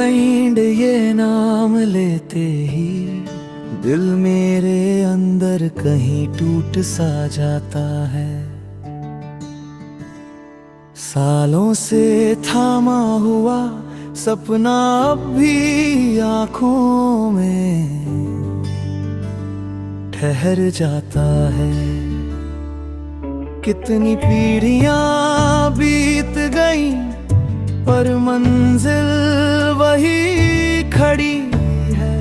Mind ये नाम लेते ही दिल मेरे अंदर कहीं टूट सा जाता है। सालों से थामा हुआ सपना अब भी आंखों में ठहर जाता है। कितनी पीढ़ियां बीत गई पर मंजिल वही खड़ी है।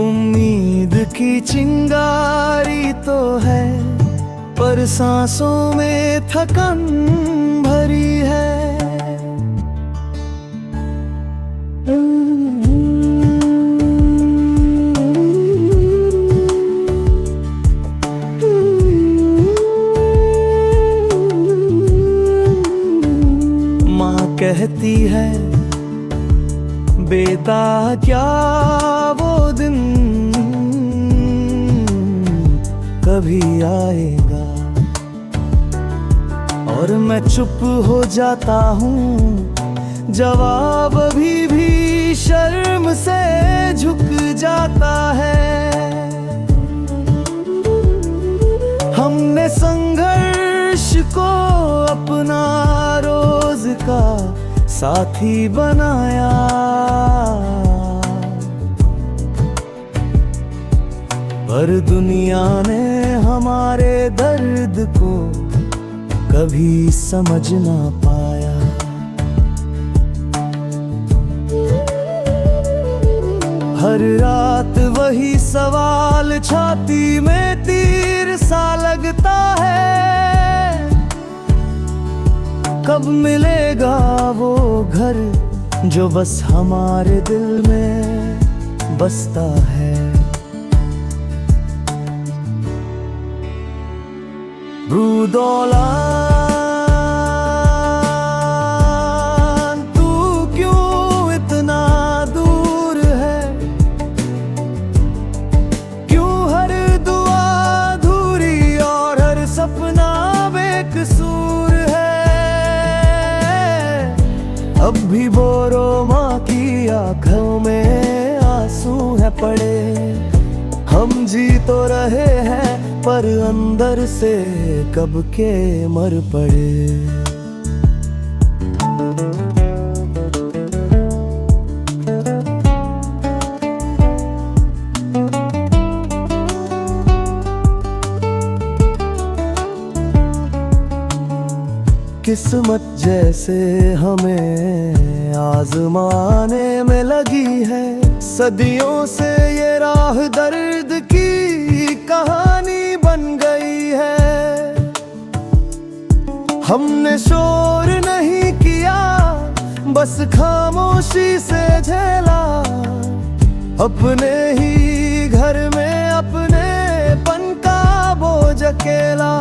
उम्मीद की चिंगारी तो है पर सांसों में थकन भरी है। कहती है बेटा क्या वो दिन कभी आएगा, और मैं चुप हो जाता हूँ। जवाब अभी भी शर्म से झुक जाता है। हमने संघर्ष को अपना रोज का साथी बनाया, पर दुनिया ने हमारे दर्द को कभी समझ ना पाया। हर रात वही सवाल छाती में तीर सा लगता है। कब मिलेगा वो घर जो बस हमारे दिल में बसता है। रूदौलान तू क्यों इतना दूर है, क्यों हर दुआ अधूरी और हर सपना बेकसूर है। अब भी बोरो माँ की आँखों में आंसू है पड़े। हम जी तो रहे हैं पर अंदर से कब के मर पड़े। किस्मत जैसे हमें आजमाने में लगी है। सदियों से ये राह दर्द की कहानी बन गई है। हमने शोर नहीं किया बस खामोशी से झेला। अपने ही घर में अपने पन का बोझ अकेला।